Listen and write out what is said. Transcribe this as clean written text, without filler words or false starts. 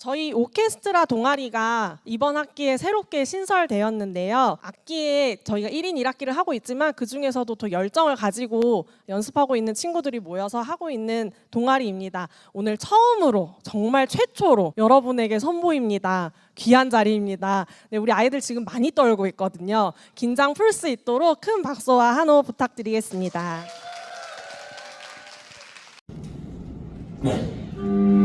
저희 오케스트라 동아리가 이번 학기에 새롭게 신설되었는데요. 악기에 저희가 1인 1악기를 하고 있지만 그중에서도 더 열정을 가지고 연습하고 있는 친구들이 모여서 하고 있는 동아리입니다. 오늘 처음으로 정말 최초로 여러분에게 선보입니다. 귀한 자리입니다. 네, 우리 아이들 지금 많이 떨고 있거든요. 긴장 풀 수 있도록 큰 박수와 한호 부탁드리겠습니다. 네.